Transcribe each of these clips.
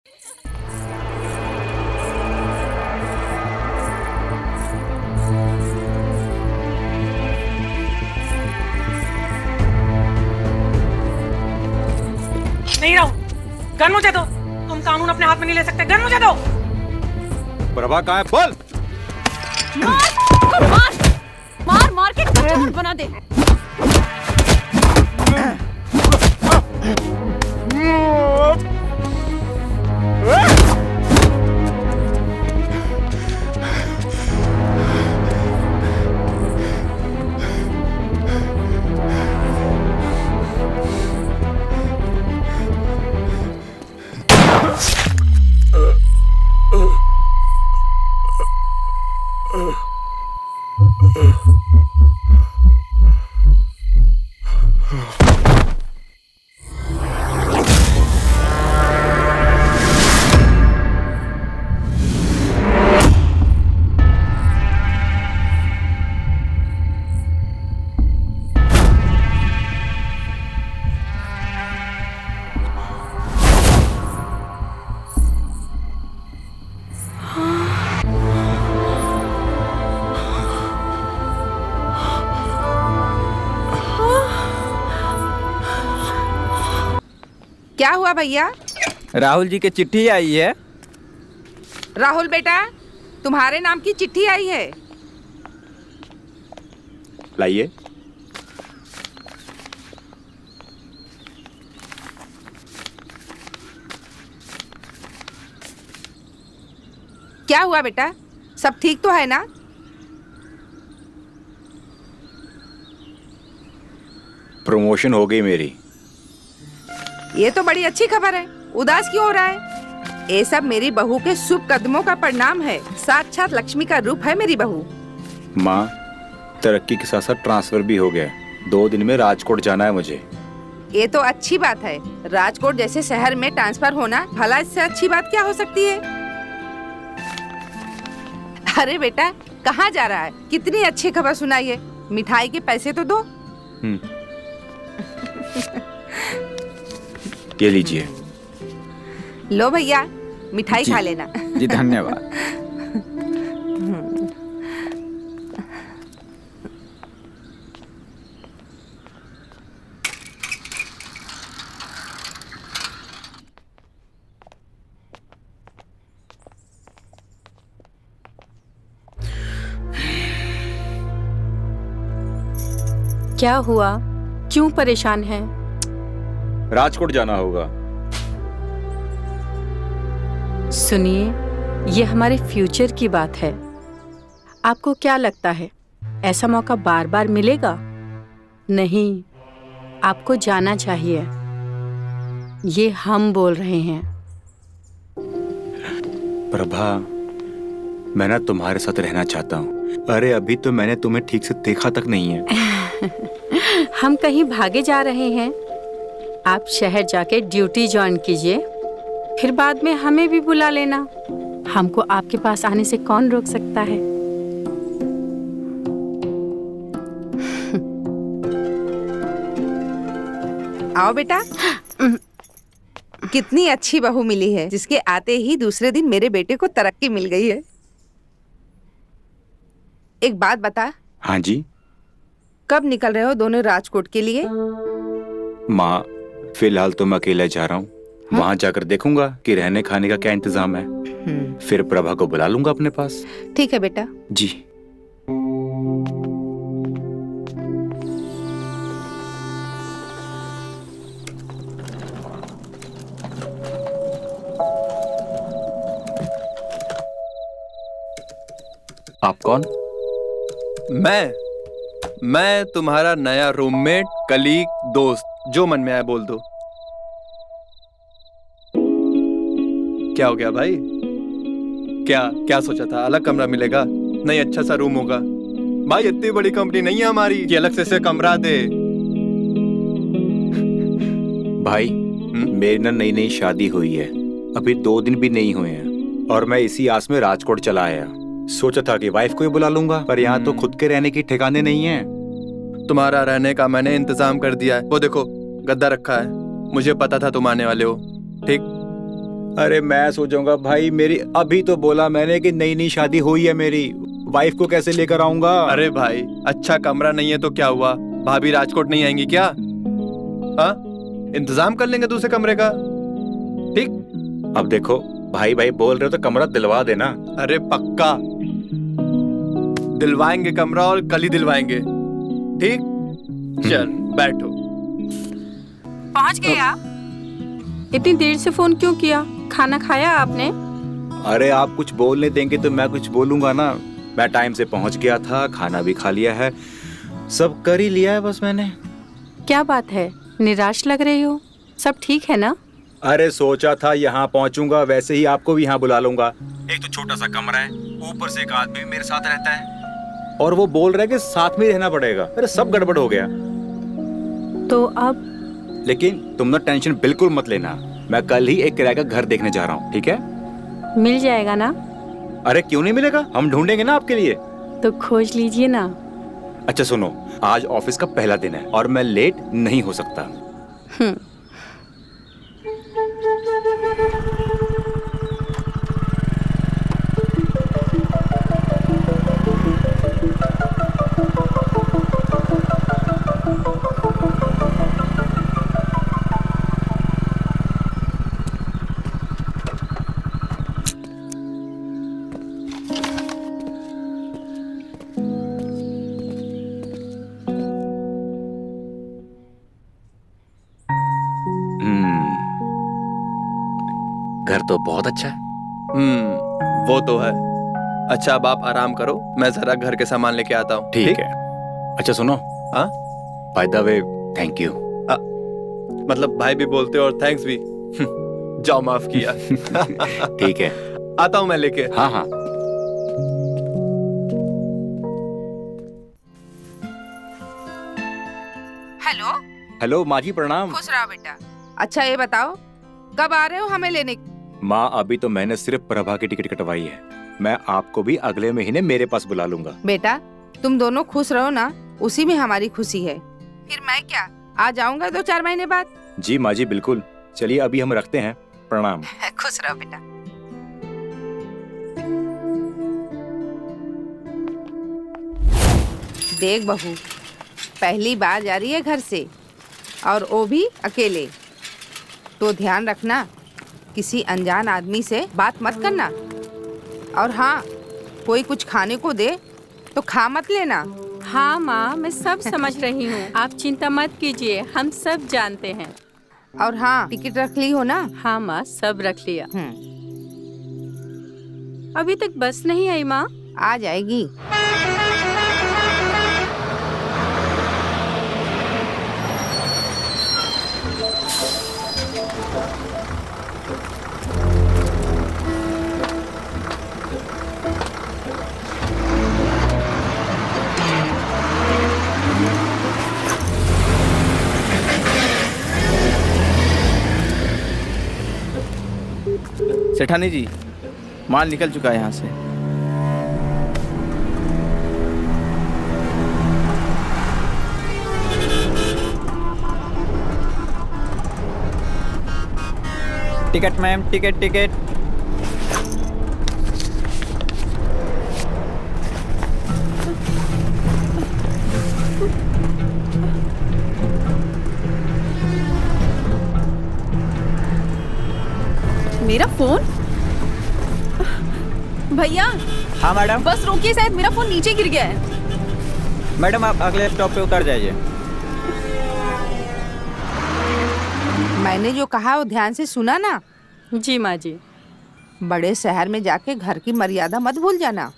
नहीं राहुल, गन मुझे दो। तुम कानून अपने हाथ में नहीं ले सकते। गन मुझे दो। प्रभा कहाँ है? बोल। मार मार मार मार के कचौड़ बना दे। क्या हुआ भैया? राहुल जी की चिट्ठी आई है। राहुल बेटा, तुम्हारे नाम की चिट्ठी आई है। लाइए। क्या हुआ बेटा, सब ठीक तो है ना? प्रमोशन हो गई मेरी। ये तो बड़ी अच्छी खबर है। उदास क्यों हो रहा है? ये सब मेरी बहू के शुभ कदमों का परिणाम है। साक्षात लक्ष्मी का रूप है मेरी बहू। माँ, तरक्की के साथ साथ ट्रांसफर भी हो गया। 2 दिन में राजकोट जाना है मुझे। ये तो अच्छी बात है। राजकोट जैसे शहर में ट्रांसफर होना, भला इससे अच्छी बात क्या हो सकती है? अरे बेटा, कहाँ जा रहा है? कितनी अच्छी खबर सुनाई है। मिठाई के पैसे तो दो। ये लीजिए। लो भैया, मिठाई खा लेना। जी धन्यवाद। क्या हुआ? क्यों परेशान हैं? राजकोट जाना होगा। सुनिए, ये हमारे फ्यूचर की बात है। आपको क्या लगता है ऐसा मौका बार बार मिलेगा? नहीं, आपको जाना चाहिए। ये हम बोल रहे हैं। प्रभा, मैं ना तुम्हारे साथ रहना चाहता हूँ। अरे अभी तो मैंने तुम्हें ठीक से देखा तक नहीं है। हम कहीं भागे जा रहे हैं? आप शहर जाके ड्यूटी ज्वाइन कीजिए, फिर बाद में हमें भी बुला लेना। हमको आपके पास आने से कौन रोक सकता है? आओ बेटा। कितनी अच्छी बहू मिली है, जिसके आते ही दूसरे दिन मेरे बेटे को तरक्की मिल गई है। एक बात बता। हाँ जी। कब निकल रहे हो दोनों राजकोट के लिए? माँ, फिलहाल तो मैं अकेला जा रहा हूँ। वहाँ जाकर देखूंगा कि रहने खाने का क्या इंतजाम है। फिर प्रभा को बुला लूंगा अपने पास। ठीक है बेटा। जी। आप कौन? मैं तुम्हारा नया रूममेट, कलीग, दोस्त। जो मन में आए बोल दो। क्या हो गया भाई? क्या सोचा था? अलग कमरा मिलेगा? नहीं, अच्छा सा रूम होगा। भाई इतनी बड़ी कंपनी नहीं है हमारी कि अलग से कमरा दे। भाई, मेरी ना नई शादी हुई है। अभी 2 दिन भी नहीं हुए हैं और मैं इसी आस में राजकोट चला आया। सोचा था कि वाइफ को ही बुला लूंगा, पर यहाँ तो खुद के रहने की ठिकाने नहीं है। तुम्हारा रहने का मैंने इंतजाम कर दिया है। वो देखो, गद्दा रखा है। मुझे पता था तुम आने वाले हो। ठीक? अरे मैं सोचूंगा भाई, मेरी अभी तो बोला मैंने कि नई नई शादी हुई है मेरी, वाइफ को कैसे लेकर आऊंगा? अरे भाई अच्छा कमरा नहीं है तो क्या हुआ, भाभी राजकोट नहीं आएंगी क्या? हाँ, इंतजाम कर लेंगे दूसरे कमरे का। ठीक, अब देखो भाई भाई बोल रहे हो तो कमरा दिलवा देना। अरे पक्का दिलवाएंगे कमरा, और कल ही दिलवाएंगे। ठीक, चल बैठो। पहुंच गए आप? इतनी देर से फोन क्यों किया? खाना खाया आपने? अरे आप कुछ बोलने देंगे तो मैं कुछ बोलूंगा ना। मैं टाइम से पहुंच गया था, खाना भी खा लिया है, सब कर ही लिया है बस मैंने। क्या बात है, निराश लग रहे हो? सब ठीक है ना? अरे सोचा था यहाँ पहुंचूंगा, वैसे ही आपको भी यहाँ बुला लूंगा। एक तो छोटा सा कमरा है, ऊपर से एक आदमी मेरे साथ रहता है, और वो बोल रहा है कि साथ में ही रहना पड़ेगा। अरे सब गड़बड़ हो गया। तो अब? लेकिन तुम ना टेंशन बिल्कुल मत लेना, मैं कल ही एक किराए का घर देखने जा रहा हूँ, ठीक है? मिल जाएगा ना? अरे क्यों नहीं मिलेगा, हम ढूंढेंगे ना आपके लिए। तो खोज लीजिए ना। अच्छा सुनो, आज ऑफिस का पहला दिन है और मैं लेट नहीं हो सकता। घर तो बहुत अच्छा है। वो तो है। अच्छा अब आप आराम करो, मैं जरा घर के सामान लेके आता हूँ। ठीक है। अच्छा सुनो, हाँ, by the way thank you. मतलब भाई भी बोलते हो और थैंक्स भी। जाओ माफ किया। ठीक है, आता हूँ मैं लेके। हाँ हाँ। हेलो। हेलो माँ जी, प्रणाम। खुश रहो बेटा। अच्छा ये बताओ कब आ रहे हो हमें लेने? माँ अभी तो मैंने सिर्फ प्रभा की टिकट कटवाई है, मैं आपको भी अगले महीने मेरे पास बुला लूंगा। बेटा तुम दोनों खुश रहो ना, उसी में हमारी खुशी है। फिर मैं क्या आ जाऊंगा 2-4 महीने बाद। जी माँ जी बिल्कुल। चलिए अभी हम रखते हैं, प्रणाम। खुश रहो बेटा। देख बहू, पहली बार जा रही है घर से, और वो भी अकेले, तो ध्यान रखना किसी अनजान आदमी से बात मत करना। और हाँ, कोई कुछ खाने को दे तो खा मत लेना। हाँ माँ, मैं सब समझ रही हूँ, आप चिंता मत कीजिए, हम सब जानते हैं। और हाँ, टिकट रख ली हो ना? हाँ माँ, सब रख लिया। अभी तक बस नहीं आई माँ? आ जाएगी। सेठानी जी, माल निकल चुका है यहाँ से। Ticket ma'am, ticket ticket. मेरा फोन? भैया हाँ मैडम। बस रोकिए, शायद मेरा फोन नीचे गिर गया है। मैडम आप अगले स्टॉप पे उतर जाइए। मैंने जो कहा वो ध्यान से सुना ना? जी माँ जी। बड़े शहर में जाके घर की मर्यादा मत भूल जाना।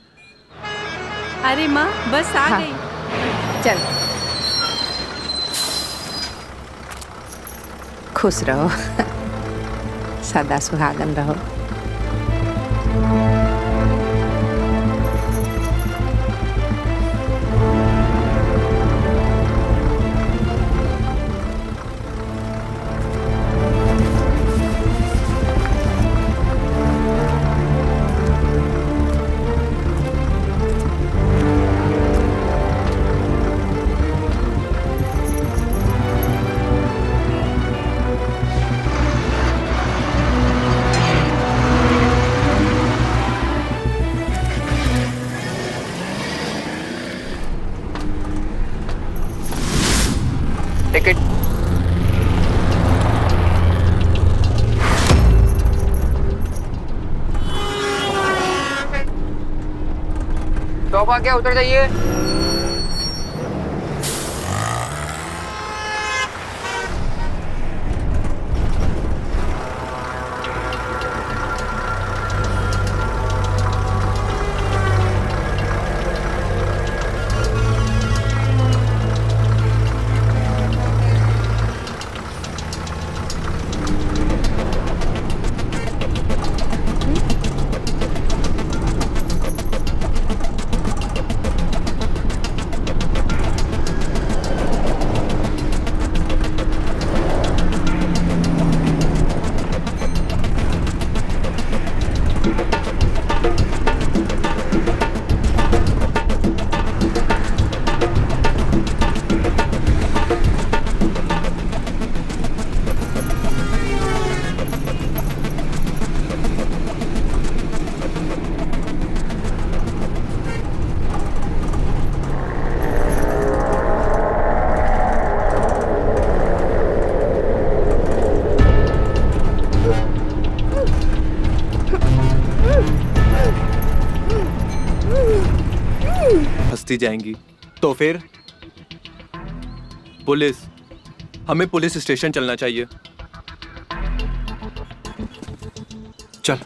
अरे माँ, बस आ हाँ। गई। चल खुश रहो। सदा सुहागन रहो। स्टॉप आ गया, उतर जाइए। हंसती जाएंगी। तो फिर पुलिस, हमें पुलिस स्टेशन चलना चाहिए। चल।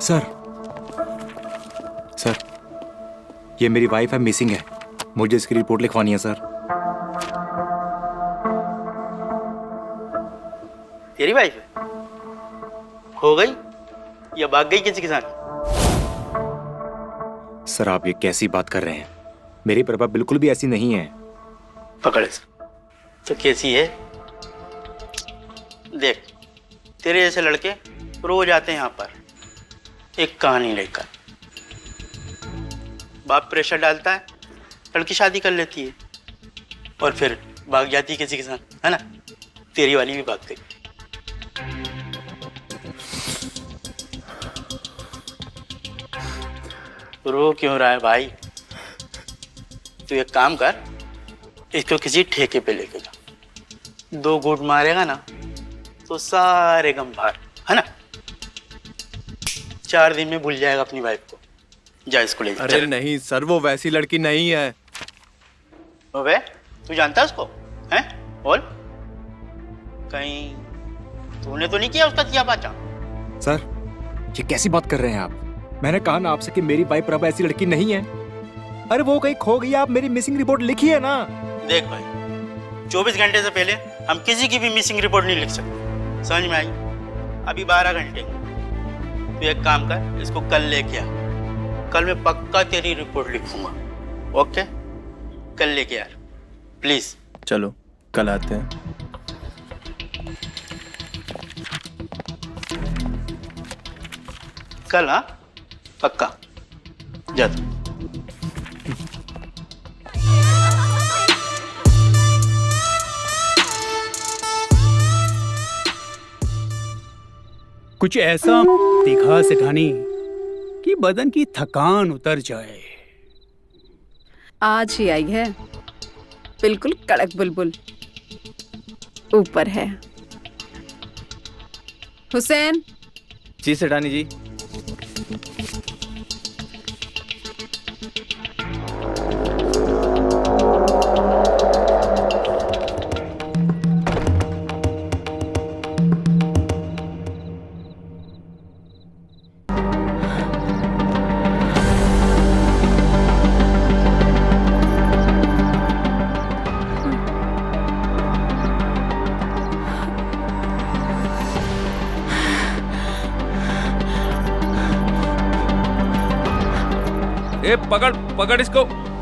सर, सर, ये मेरी वाइफ है, मिसिंग है। मुझे इसकी रिपोर्ट लिखवानी है सर। तेरी वाइफ है? हो गई या भाग गई किसी के साथ? सर आप ये कैसी बात कर रहे हैं? मेरी प्रभा बिल्कुल भी ऐसी नहीं है। पकड़ इसे। तो कैसी है? देख, तेरे जैसे लड़के रोज आते हैं यहाँ पर एक कहानी लेकर। बाप प्रेशर डालता है, लड़की शादी कर लेती है और फिर भाग जाती है किसी के साथ, है ना? तेरी वाली भी भाग गई। रो क्यों रहा है भाई? तू एक काम कर, इसको किसी ठेके पे लेके जा। 2 घूंट मारेगा ना तो सारे गम बाहर, है ना? 4 दिन में भूल जाएगा अपनी वाइफ को। जा इसको ले जा। अरे नहीं सर, वो वैसी लड़की नहीं है। अबे तू जानता है उसको? हैं? बोल। कहीं तूने तो नहीं किया उसका किया बाचा? सर ये कैसी बात कर रहे हैं आप? मैंने कहा ना आपसे कि मेरी वाइफ प्रभा ऐसी लड़की नहीं है। अरे वो कहीं खो गई, आप मेरी मिसिंग रिपोर्ट लिखिए ना। देख भाई, 24 घंटे से पहले हम किसी की भी मिसिंग रिपोर्ट नहीं लिख सकते, समझ में आई? अभी 12 घंटे। तू एक काम कर, इसको कल लेके आ। कल मैं पक्का तेरी रिपोर्ट लिखूंगा। ओके? कल लेके आ प्लीज। चलो कल आते हैं। कल? हाँ पक्का। जा तू। कुछ ऐसा दिखा सेठानी कि बदन की थकान उतर जाए। आज ही आई है, बिल्कुल कड़क बुलबुल। ऊपर है। हुसैन। जी सेठानी जी। ए पकड़ पकड़ इसको।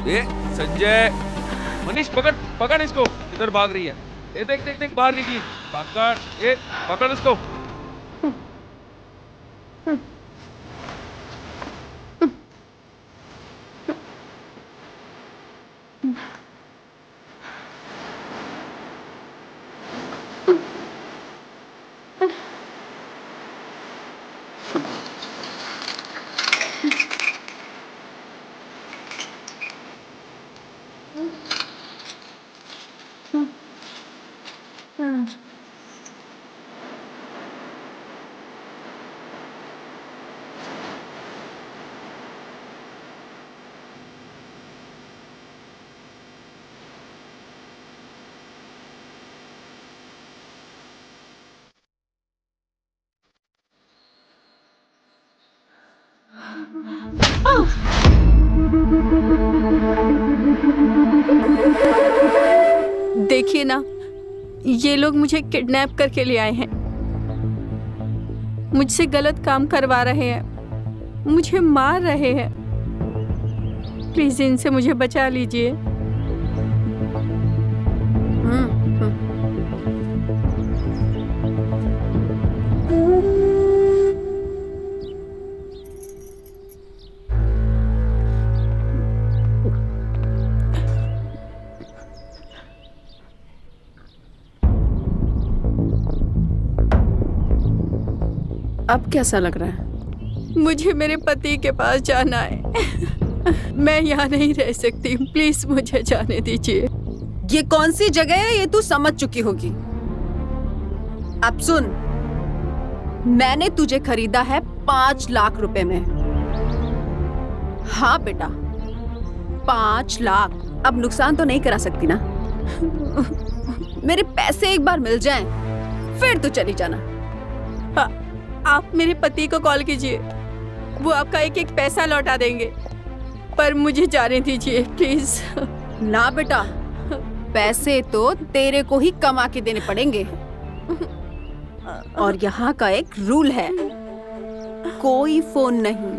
ए संजय, मनीष पकड़ पकड़ इसको। इधर भाग रही है। ए देख देख देख बाहर निकली। पकड़, ए पकड़ इसको। देखिए ना, ये लोग मुझे किडनैप करके ले आए हैं, मुझसे गलत काम करवा रहे हैं, मुझे मार रहे हैं। प्लीज इनसे मुझे बचा लीजिए। अब कैसा लग रहा है? मुझे मेरे पति के पास जाना है। मैं यहाँ नहीं रह सकती, प्लीज मुझे जाने दीजिए। ये कौन सी जगह है ये तू समझ चुकी होगी। अब सुन, मैंने तुझे खरीदा है 5 लाख रुपए में। हाँ बेटा, 5 लाख। अब नुकसान तो नहीं करा सकती ना। मेरे पैसे एक बार मिल जाएं, फिर तू चली जाना। आप मेरे पति को कॉल कीजिए, वो आपका एक एक पैसा लौटा देंगे, पर मुझे जाने दीजिए प्लीज। ना बेटा, पैसे तो तेरे को ही कमा के देने पड़ेंगे। और यहाँ का एक रूल है, कोई फोन नहीं।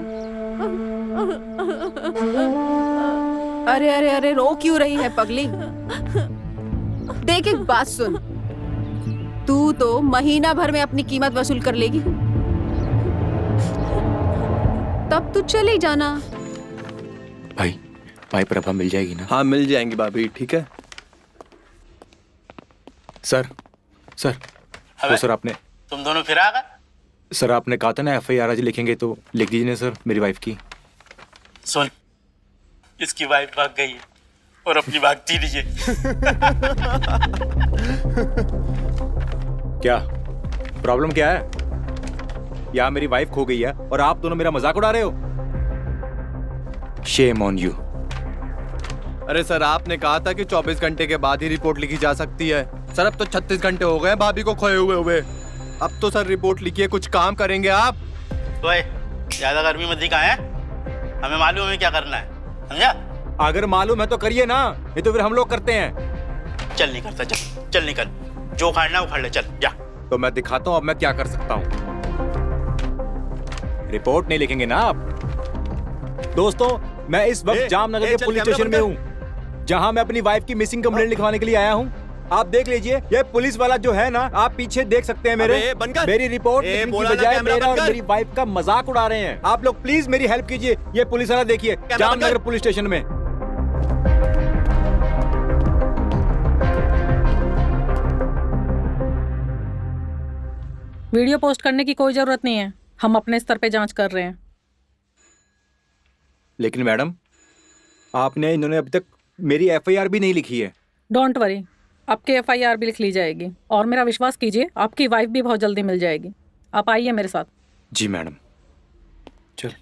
अरे अरे अरे, रो क्यों रही है पगली? देख एक बात सुन, तू तो महीना भर में अपनी कीमत वसूल कर लेगी, तब तू चली जाना। भाई प्रभा मिल जाएगी ना? हाँ मिल जाएंगी भाभी, ठीक है। सर वो सर आपने, तुम दोनों फिर आ गए? सर आपने कहा था ना FIR आज लिखेंगे, तो लिख दीजिए ना सर मेरी वाइफ की। सुन, इसकी वाइफ भाग गई है और अपनी भागती नहीं है। क्या प्रॉब्लम क्या है? यहाँ मेरी वाइफ खो गई है और आप दोनों मेरा मजाक उड़ा रहे हो। Shame on you. अरे सर, आपने कहा था कि 24 घंटे के बाद ही रिपोर्ट लिखी जा सकती है। सर अब तो 36 घंटे हो गए भाभी को खोए हुए। अब तो सर रिपोर्ट लिखिए, कुछ काम करेंगे आप। ओए, ज्यादा गर्मी मत दिखा है, हमें मालूम है क्या करना है, समझा? अगर मालूम है तो करिए ना, ये तो फिर हम लोग करते हैं। चल नहीं करता, चल निकल, जो उखाड़ना उखाड़ ले, चल जा। तो मैं दिखाता हूँ अब मैं क्या कर सकता हूँ। रिपोर्ट नहीं लिखेंगे ना आप? दोस्तों, मैं इस वक्त जामनगर के पुलिस स्टेशन में हूँ, जहाँ मैं अपनी वाइफ की मिसिंग कंप्लेंट लिखवाने के लिए आया हूँ। आप देख लीजिए, ये पुलिस वाला जो है ना, आप पीछे देख सकते हैं मेरी रिपोर्ट लिखने की बजाय मेरा और मेरी वाइफ का मजाक उड़ा रहे हैं। आप लोग प्लीज मेरी हेल्प कीजिए। ये पुलिस वाला देखिए, जामनगर पुलिस स्टेशन में। वीडियो पोस्ट करने की कोई जरूरत नहीं है, हम अपने स्तर पे जांच कर रहे हैं। लेकिन मैडम, इन्होंने अभी तक मेरी FIR भी नहीं लिखी है। डोंट वरी, आपकी FIR भी लिख ली जाएगी, और मेरा विश्वास कीजिए आपकी वाइफ भी बहुत जल्दी मिल जाएगी। आप आइए मेरे साथ। जी मैडम, चल।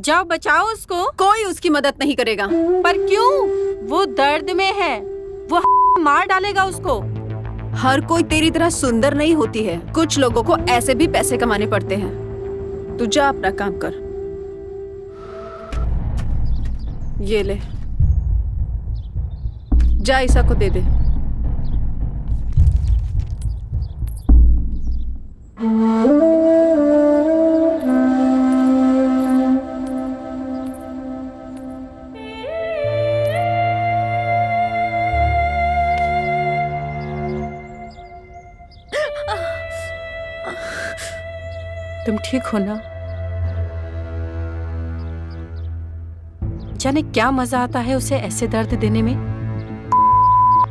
जाओ बचाओ उसको। कोई उसकी मदद नहीं करेगा। पर क्यों? वो दर्द में है, वो मार डालेगा उसको। हर कोई तेरी तरह सुंदर नहीं होती है, कुछ लोगों को ऐसे भी पैसे कमाने पड़ते हैं। तू जा अपना काम कर। ये ले, जा ईसा को दे दे। तुम ठीक हो ना? जाने क्या मजा आता है उसे ऐसे दर्द देने में।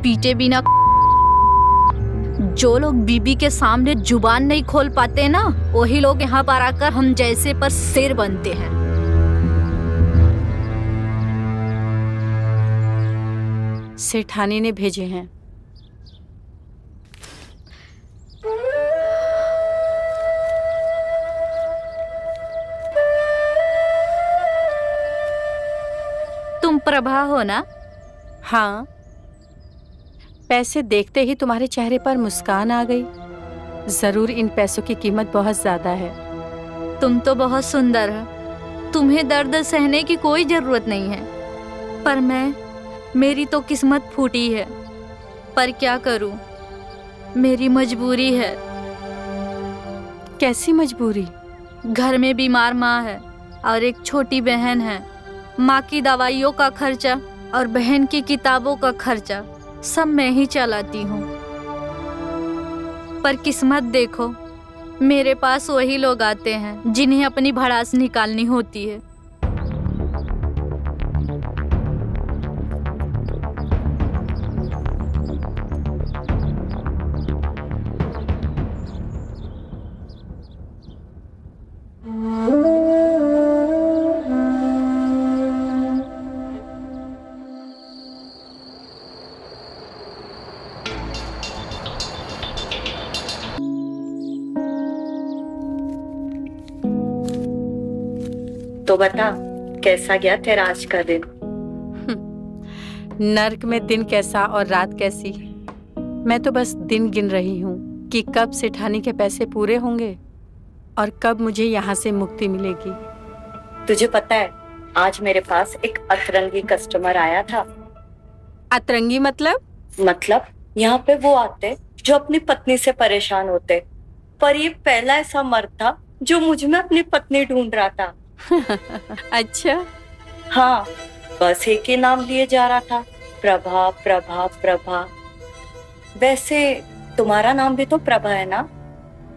पीटे बिना जो लोग बीबी के सामने जुबान नहीं खोल पाते ना, वही लोग यहाँ पर आकर हम जैसे पर शेर बनते हैं। सेठानी ने भेजे हैं। तुम प्रभा हो ना? हाँ, पैसे देखते ही तुम्हारे चेहरे पर मुस्कान आ गई। जरूर इन पैसों की कीमत बहुत ज्यादा है। तुम तो बहुत सुंदर हो, तुम्हें दर्द सहने की कोई जरूरत नहीं है। पर मेरी तो किस्मत फूटी है। पर क्या करूं, मेरी मजबूरी है। कैसी मजबूरी? घर में बीमार माँ है और एक छोटी बहन है। माँ की दवाइयों का खर्चा और बहन की किताबों का खर्चा सब मैं ही चलाती हूँ। पर किस्मत देखो, मेरे पास वही लोग आते हैं जिन्हें अपनी भड़ास निकालनी होती है। तो बता, कैसा गया तेरा आज का दिन? नर्क में दिन कैसा और रात कैसी। मैं तो बस दिन गिन रही हूँ कि कब सेठानी के पैसे पूरे होंगे और कब मुझे यहाँ से मुक्ति मिलेगी। तुझे पता है, आज मेरे पास एक अतरंगी कस्टमर आया था। अतरंगी मतलब? मतलब यहाँ पे वो आते जो अपनी पत्नी से परेशान होते, पर ये पहला ऐसा मर्द था जो मुझ में अपनी पत्नी ढूंढ रहा था। अच्छा। हाँ, बस एक ही नाम लिए जा रहा था, प्रभा प्रभा प्रभा। वैसे तुम्हारा नाम भी तो प्रभा है ना?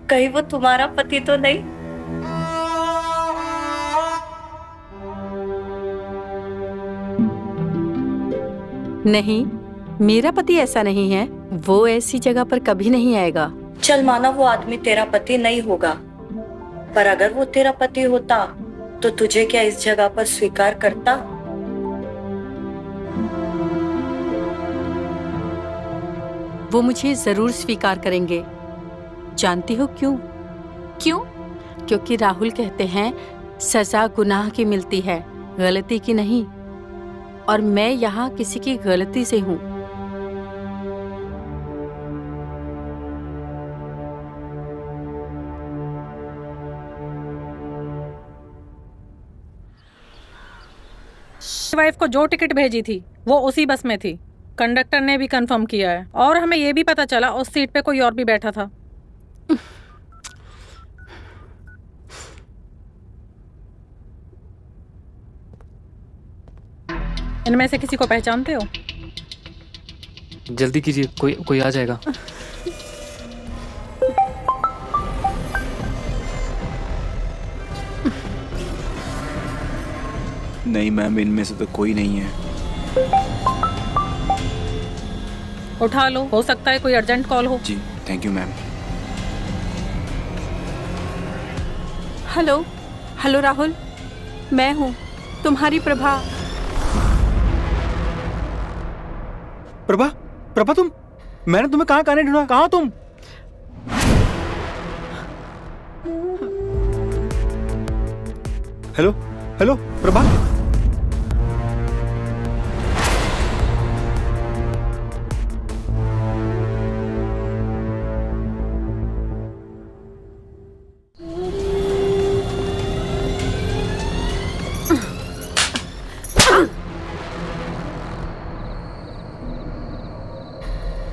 कहीं वो तुम्हारा पति तो नहीं? नहीं, मेरा पति ऐसा नहीं है। वो ऐसी जगह पर कभी नहीं आएगा। चल माना वो आदमी तेरा पति नहीं होगा, पर अगर वो तेरा पति होता तो तुझे क्या इस जगह पर स्वीकार करता? वो मुझे जरूर स्वीकार करेंगे। जानती हो क्यों? क्यों? क्योंकि राहुल कहते हैं सजा गुनाह की मिलती है, गलती की नहीं। और मैं यहाँ किसी की गलती से हूँ। वाइफ को जो टिकट भेजी थी वो उसी बस में थी। कंडक्टर ने भी कंफर्म किया है और हमें ये भी पता चला उस सीट पे कोई और भी बैठा था। इनमें से किसी को पहचानते हो? जल्दी कीजिए, कोई आ जाएगा। नहीं मैम, इनमें से तो कोई नहीं है। उठा लो, हो सकता है कोई अर्जेंट कॉल हो। जी thank you ma'am. Hello hello Rahul, मैं हूँ तुम्हारी प्रभा। प्रभा, प्रभा तुम? मैंने तुम्हें कहाँ कहाँ ढूंढा, कहाँ तुम? Hello hello Prabha.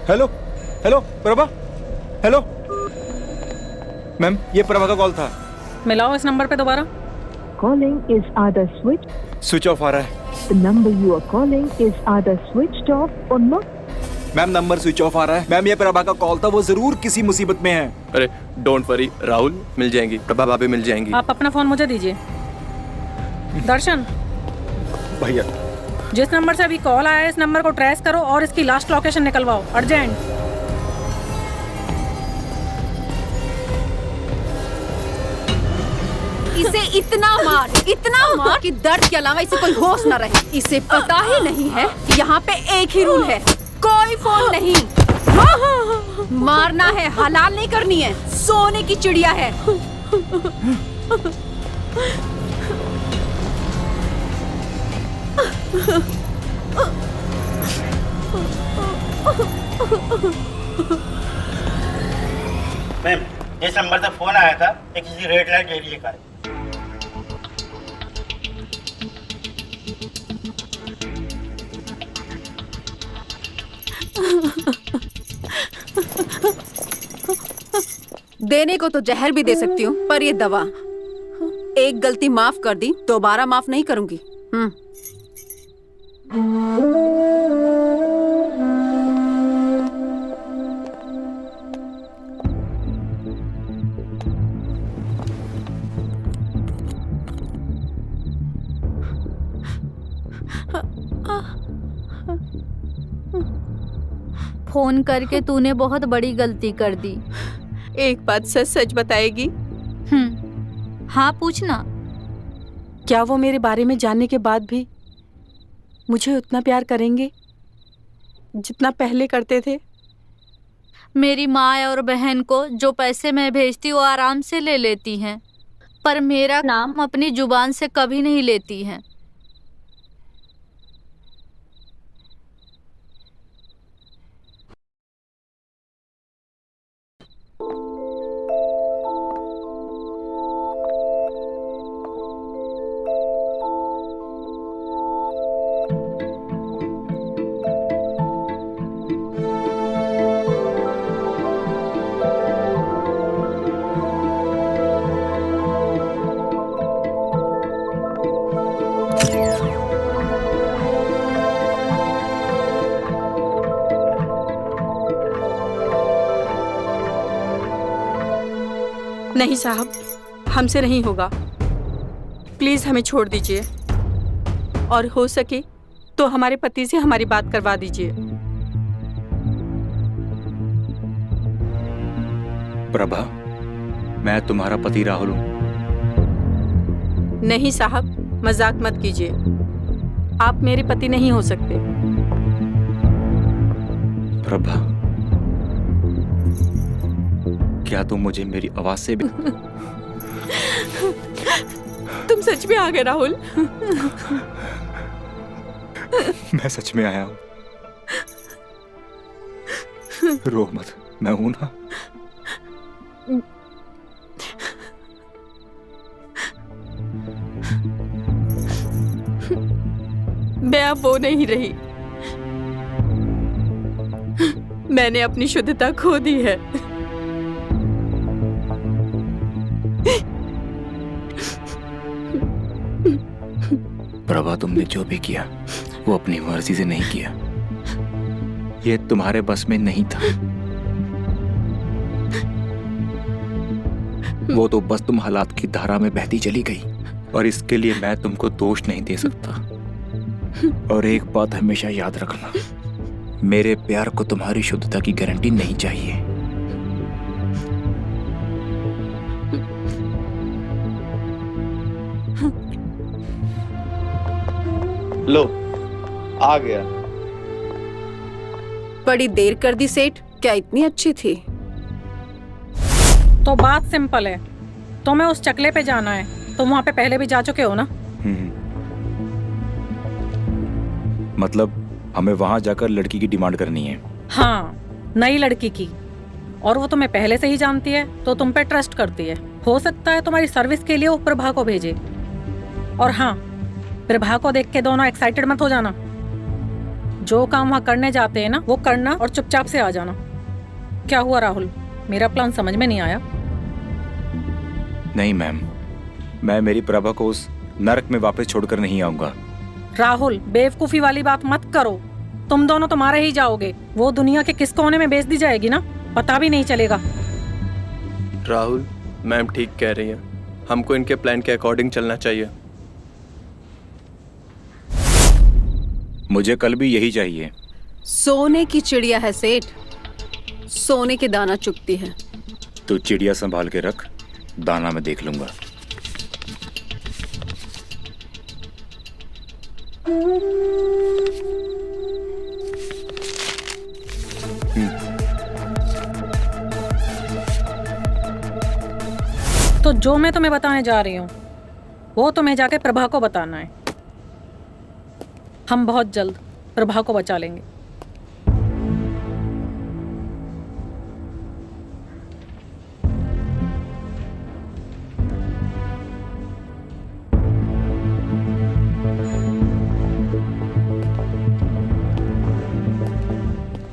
Hello hello Prabha, hello ma'am, ये प्रभा का कॉल था। मिलाओ इस नंबर पे दोबारा। Calling is either switched. Switch off आ रहा है। The number you are calling is either switched off or not. Ma'am number switch off आ रहा है। मैम ये प्रभा का कॉल था, वो जरूर किसी मुसीबत में है। अरे डोंट वरी राहुल, मिल जाएंगी, प्रभा भाभी मिल जाएंगी। आप अपना फोन मुझे दीजिए। दर्शन, भैया जिस नंबर से अभी कॉल आया है इस नंबर को ट्रेस करो और इसकी लास्ट लोकेशन निकलवाओ, अर्जेंट। इसे इतना मार कि दर्द के अलावा इसे कोई होश न रहे। इसे पता ही नहीं है कि यहाँ पे एक ही रूल है, कोई फोन नहीं। मारना है, हलाल नहीं करनी है। सोने की चिड़िया है। मैम, जिस नंबर से फोन आया था ये किसी रेड लाइट एरिया का है। देने को तो जहर भी दे सकती हूँ, पर ये दवा, एक गलती माफ कर दी, दोबारा माफ नहीं करूंगी। फोन करके तूने बहुत बड़ी गलती कर दी। एक बात सच सच बताएगी? हाँ पूछना। क्या वो मेरे बारे में जानने के बाद भी मुझे उतना प्यार करेंगे जितना पहले करते थे? मेरी माँ और बहन को जो पैसे मैं भेजती वो आराम से ले लेती हैं, पर मेरा नाम अपनी जुबान से कभी नहीं लेती हैं। नहीं साहब, हमसे नहीं होगा। प्लीज हमें छोड़ दीजिए और हो सके तो हमारे पति से हमारी बात करवा दीजिए। प्रभा, मैं तुम्हारा पति राहुल हूँ। नहीं साहब, मजाक मत कीजिए। आप मेरे पति नहीं हो सकते। प्रभा, क्या तुम मुझे मेरी आवाज से भी तुम सच में आ गए राहुल। मैं सच में आया हूँ। रो मत, मैं हूं ना। मैं अब वो नहीं रही। मैंने अपनी शुद्धता खो दी है। प्रभा, तुमने जो भी किया वो अपनी मर्जी से नहीं किया। ये तुम्हारे बस में नहीं था। वो तो बस तुम हालात की धारा में बहती चली गई, और इसके लिए मैं तुमको दोष नहीं दे सकता। और एक बात हमेशा याद रखना, मेरे प्यार को तुम्हारी शुद्धता की गारंटी नहीं चाहिए। लो, आ गया। बड़ी देर कर दी सेठ, क्या इतनी अच्छी थी? तो बात सिंपल है, तुम्हें उस चकले पे जाना है, तुम वहां पे पहले भी जा चुके हो ना। मतलब हमें वहां जाकर लड़की की डिमांड करनी है? हाँ, नई लड़की की। और वो तुम्हें पहले से ही जानती है तो तुम पे ट्रस्ट करती है। हो सकता है तुम्हारी सर्विस के लिए वो प्रभा को भेजे। और हाँ, प्रभा को देख के दोनों एक्साइटेड मत हो जाना। जो काम वहाँ करने जाते हैं ना, वो करना और चुपचाप से आ जाना। क्या हुआ राहुल, मेरा प्लान समझ में नहीं आया? नहीं मैम, मैं मेरी प्रभा को उस नरक में वापस छोड़कर नहीं आऊंगा। राहुल, बेवकूफी वाली बात मत करो। तुम दोनों तो मारे ही जाओगे। वो दुनिया के किस कोने में बेच दी जाएगी ना, पता भी नहीं चलेगा। राहुल, मैम ठीक कह रही है, हमको इनके प्लान के अकॉर्डिंग चलना चाहिए। मुझे कल भी यही चाहिए। सोने की चिड़िया है सेठ, सोने के दाना चुगती है। तो चिड़िया संभाल के रख, दाना मैं देख लूंगा। तो जो मैं तुम्हें बताने जा रही हूँ वो तुम्हें जाके प्रभा को बताना है। हम बहुत जल्द प्रभा को बचा लेंगे।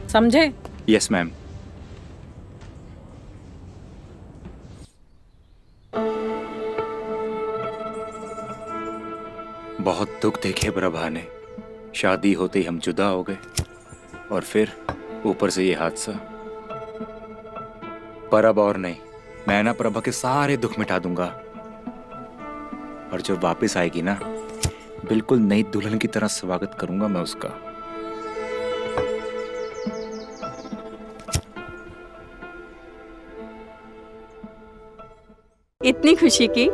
समझे? Yes ma'am. बहुत दुख देखे प्रभा ने। शादी होते ही हम जुदा हो गए और फिर ऊपर से ये हादसा। पर अब और नहीं, मैं ना प्रभा के सारे दुख मिटा दूंगा। और जब वापस आएगी ना, बिल्कुल नई दुल्हन की तरह स्वागत करूंगा मैं उसका। इतनी खुशी की?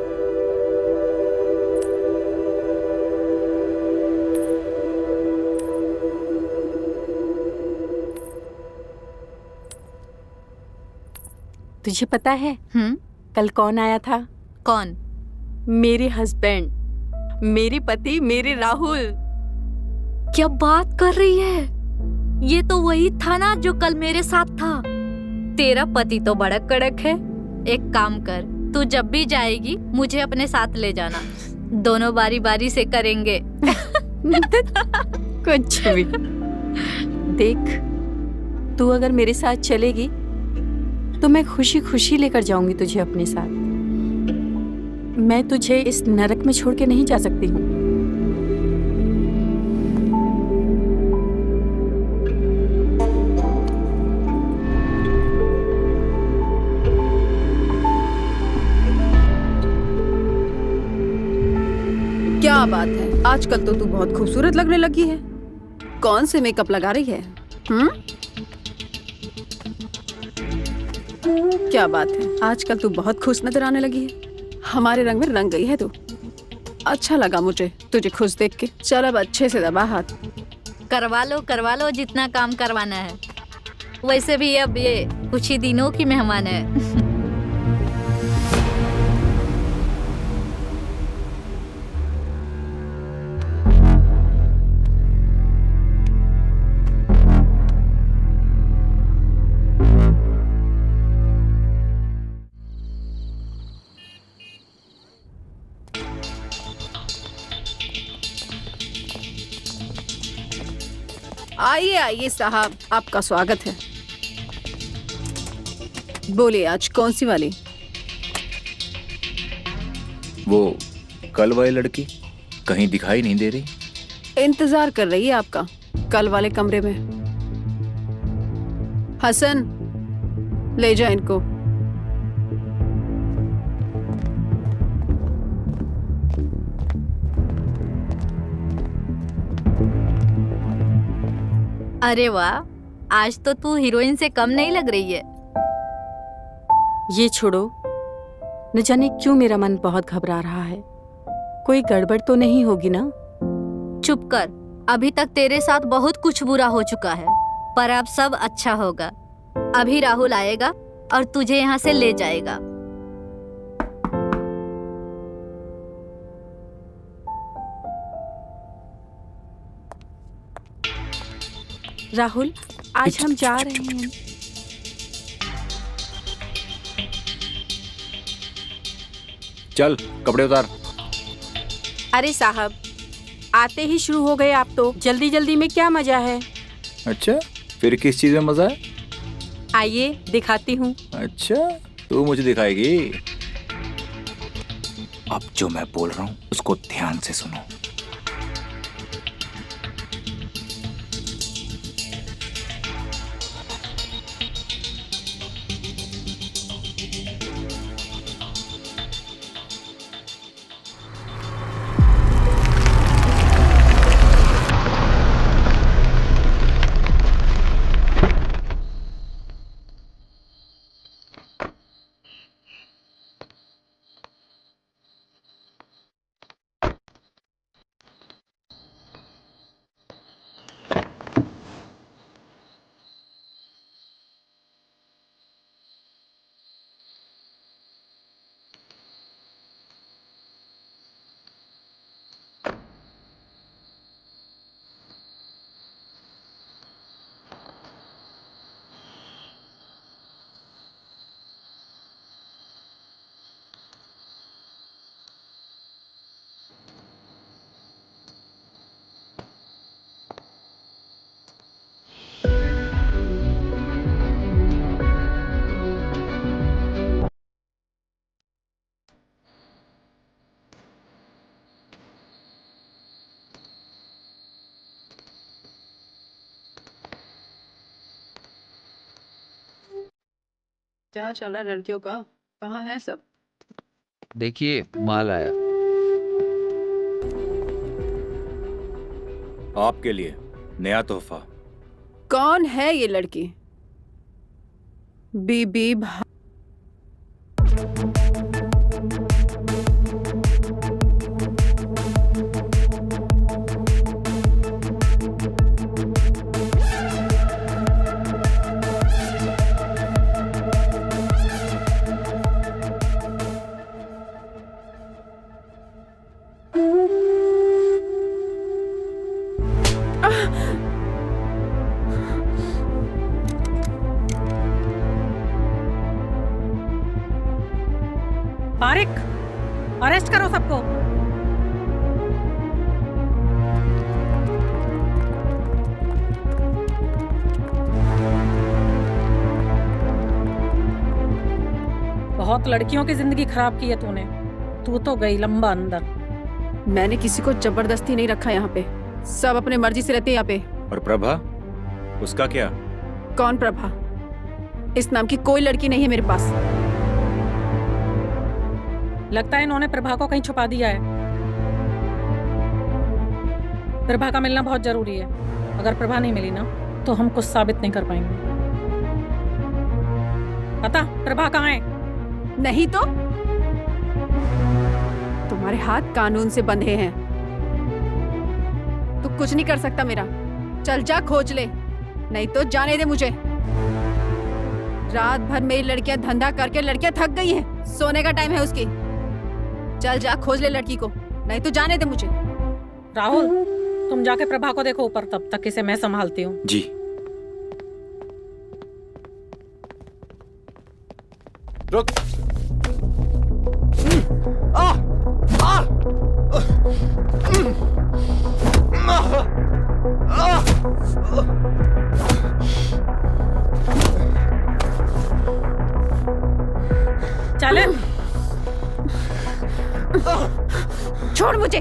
तुझे पता है कल कौन आया था? कौन? मेरे हस्बैंड, मेरे पति, मेरे राहुल। क्या बात कर रही है? ये तो वही था ना जो कल मेरे साथ था। तेरा पति तो बड़ा कड़क है। एक काम कर, तू जब भी जाएगी मुझे अपने साथ ले जाना। दोनों बारी बारी से करेंगे। कुछ भी। देख, तू अगर मेरे साथ चलेगी तो मैं खुशी खुशी लेकर जाऊंगी तुझे अपने साथ। मैं तुझे इस नरक में छोड़ के नहीं जा सकती हूँ। क्या बात है, आजकल तो तू बहुत खूबसूरत लगने लगी है। कौन से मेकअप लगा रही है? क्या बात है, आजकल तू बहुत खुश नजर आने लगी है। हमारे रंग में रंग गई है तू। अच्छा लगा मुझे तुझे खुश देख के। चल अब अच्छे से दबा हाथ। करवा लो जितना काम करवाना है। वैसे भी अब ये कुछ ही दिनों की मेहमान है। आइए आइए साहब, आपका स्वागत है। बोलिए, आज कौन सी वाली? वो कल वाली लड़की कहीं दिखाई नहीं दे रही। इंतजार कर रही है आपका कल वाले कमरे में। हसन, ले जा इनको। अरे वाह, आज तो तू हीरोइन से कम नहीं लग रही है। ये छोड़ो, न जाने क्यों मेरा मन बहुत घबरा रहा है। कोई गड़बड़ तो नहीं होगी ना? चुप कर, अभी तक तेरे साथ बहुत कुछ बुरा हो चुका है, पर अब सब अच्छा होगा। अभी राहुल आएगा और तुझे यहाँ से ले जाएगा। राहुल, आज हम जा रहे हैं। चल कपड़े उतार। अरे साहब, आते ही शुरू हो गए आप तो। जल्दी जल्दी में क्या मजा है? अच्छा, फिर किस चीज में मजा है? आइए दिखाती हूँ। अच्छा, तू मुझे दिखाएगी। अब जो मैं बोल रहा हूँ उसको ध्यान से सुनो। क्या चल रहा है लड़कियों का? कहाँ है सब? देखिए माल आया। आपके लिए नया तोहफा। कौन है ये लड़की? बीबी तारिक, अरेस्ट करो सबको। बहुत लड़कियों की जिंदगी खराब की है तूने। तू तो गई लंबा अंदर। मैंने किसी को जबरदस्ती नहीं रखा यहाँ पे। सब अपने मर्जी से रहते हैं यहाँ पे। और प्रभा, उसका क्या? कौन प्रभा? इस नाम की कोई लड़की नहीं है मेरे पास। लगता है इन्होंने प्रभा को कहीं छुपा दिया है। प्रभा का मिलना बहुत जरूरी है। अगर प्रभा नहीं मिली ना तो हम कुछ साबित नहीं कर पाएंगे। पता प्रभा कहाँ है? नहीं तो तुम्हारे हाथ कानून से बंधे हैं। तू कुछ नहीं कर सकता मेरा। चल जा खोज ले, नहीं तो जाने दे मुझे। रात भर मेरी लड़कियां धंधा करके लड़कियां थक गई हैं। सोने का टाइम है उसकी। चल जा खोज ले लड़की को, नहीं तो जाने दे मुझे। राहुल, तुम जाके प्रभा को देखो ऊपर, तब तक इसे मैं संभालती हूँ। जी। रुक। चले। छोड़ मुझे।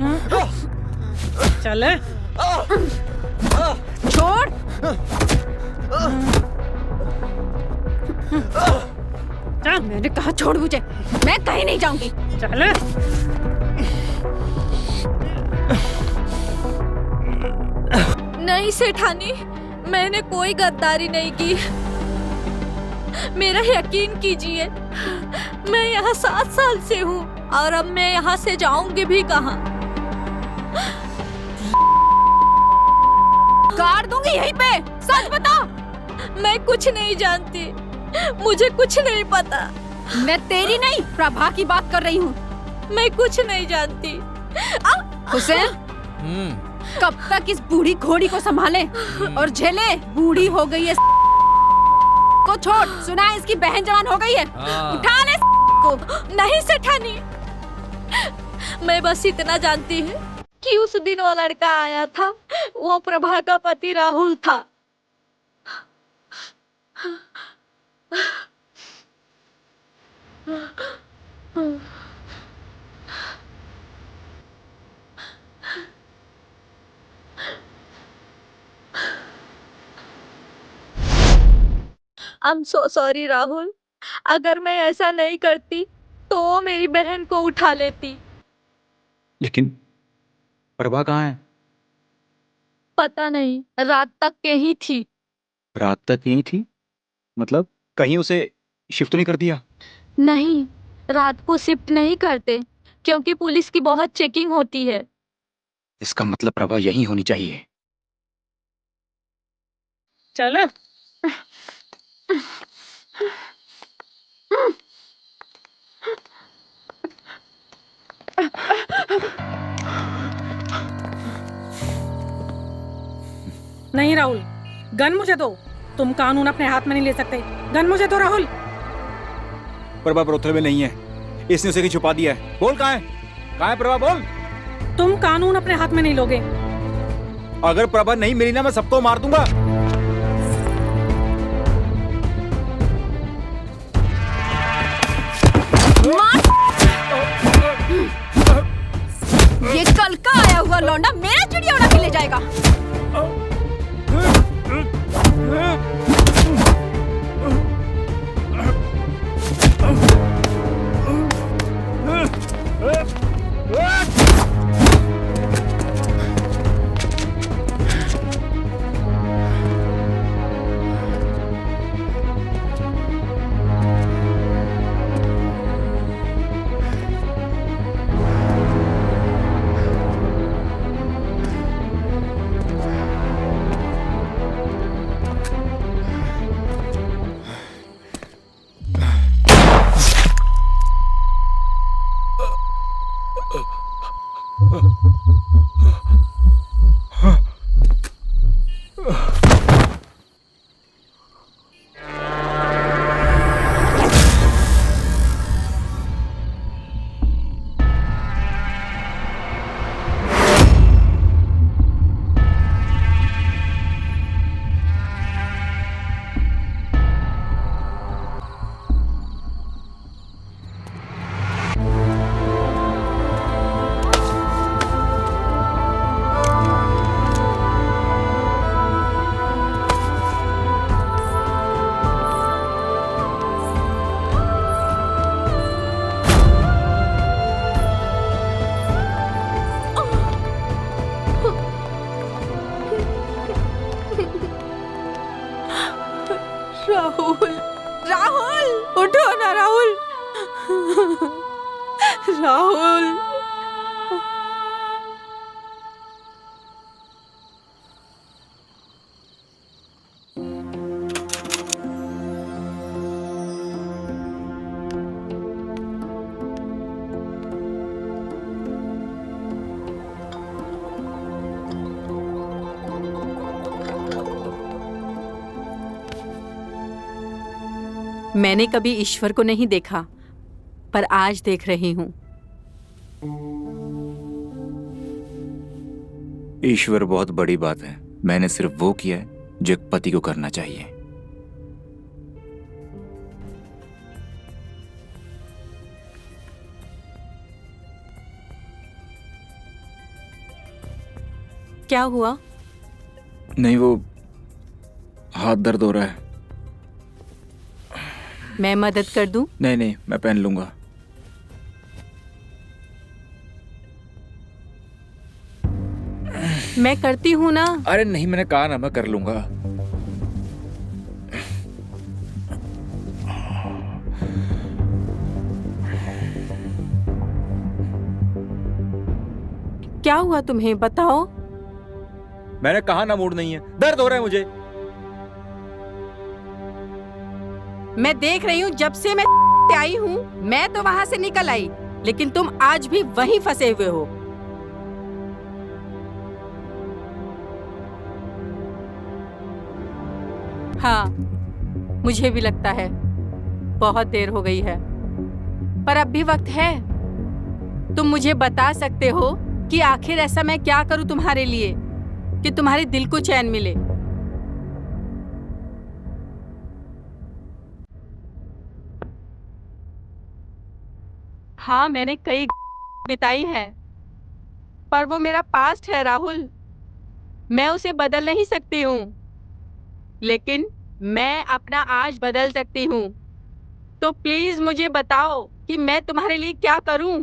चले। छोड़। मैंने कहा छोड़ मुझे। मैं कहीं नहीं जाऊंगी। चले। नहीं सेठानी, मैंने कोई गद्दारी नहीं की। मेरा यकीन कीजिए, मैं यहाँ 7 साल से हूँ और अब मैं यहाँ से जाऊंगी भी कहाँ। काट दूंगी यहीं पे। सच बता। मैं कुछ नहीं जानती, मुझे कुछ नहीं पता। मैं तेरी नहीं प्रभा की बात कर रही हूँ। मैं कुछ नहीं जानती। हुसैन, कब तक इस बूढ़ी घोड़ी को संभाले और झेले? बूढ़ी हो गई है को छोड़, सुना है इसकी बहन जवान हो गई है। उठा ले को। नहीं सेठानी, मैं बस इतना जानती हूँ कि उस दिन वो लड़का आया था, वो प्रभा का पति राहुल था। I'm so sorry राहुल, अगर मैं ऐसा नहीं करती तो वो मेरी बहन को उठा लेती। लेकिन प्रभा कहाँ है? पता नहीं, रात तक यही थी। रात तक यहीं थी? मतलब कहीं उसे शिफ्ट तो नहीं कर दिया? नहीं, रात को शिफ्ट नहीं करते क्योंकि पुलिस की बहुत चेकिंग होती है। इसका मतलब प्रभा यहीं होनी चाहिए। चलो। नहीं राहुल, गन मुझे दो। तुम कानून अपने हाथ में नहीं ले सकते। गन मुझे दो राहुल। प्रभा ब्रोथल में नहीं है, इसने उसे छुपा दिया है। बोल कहाँ है? कहाँ है प्रभा? बोल। तुम कानून अपने हाथ में नहीं लोगे। अगर प्रभा नहीं मिली ना, मैं सबको मार दूंगा। ये कल का आया हुआ लौंडा मेरा चिड़िया उड़ा के ले जाएगा। राहुल, राहुल, उठो ना राहुल। राहुल, मैंने कभी ईश्वर को नहीं देखा, पर आज देख रही हूँ। ईश्वर बहुत बड़ी बात है। मैंने सिर्फ वो किया है जो एक पति को करना चाहिए। क्या हुआ? नहीं, वो हाथ दर्द हो रहा है। मैं मदद कर दूं? नहीं नहीं, मैं पहन लूंगा। मैं करती हूँ ना। अरे नहीं, मैंने कहा ना, मैं कर लूंगा। क्या हुआ तुम्हें, बताओ। मैंने कहा ना, मूड नहीं है, दर्द हो रहा है मुझे। मैं देख रही हूँ, जब से मैं आई हूँ, मैं तो वहां से निकल आई, लेकिन तुम आज भी वहीं फंसे हुए हो। हाँ, मुझे भी लगता है बहुत देर हो गई है, पर अब भी वक्त है। तुम मुझे बता सकते हो कि आखिर ऐसा मैं क्या करूं तुम्हारे लिए कि तुम्हारे दिल को चैन मिले। हाँ, मैंने कई बिताई है, पर वो मेरा पास्ट है राहुल। मैं उसे बदल नहीं सकती हूँ, लेकिन मैं अपना आज बदल सकती हूँ। तो प्लीज मुझे बताओ कि मैं तुम्हारे लिए क्या करूं।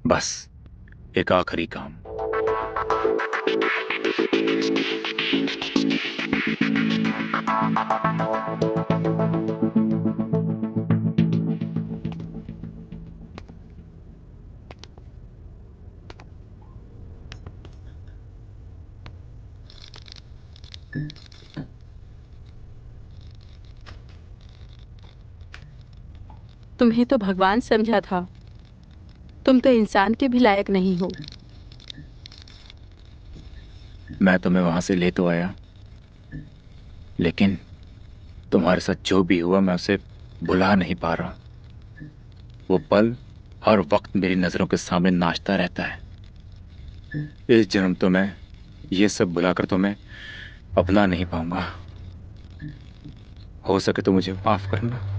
बस एक आखिरी काम। तुम्हें तो भगवान समझा था, तुम तो इंसान के भी लायक नहीं हो। मैं तुम्हें वहां से ले तो आया, लेकिन तुम्हारे साथ जो भी हुआ मैं उसे भुला नहीं पा रहा। वो पल हर वक्त मेरी नजरों के सामने नाचता रहता है। इस जन्म तो मैं ये सब भुलाकर तुम्हें अपना नहीं पाऊंगा। हो सके तो मुझे माफ करना।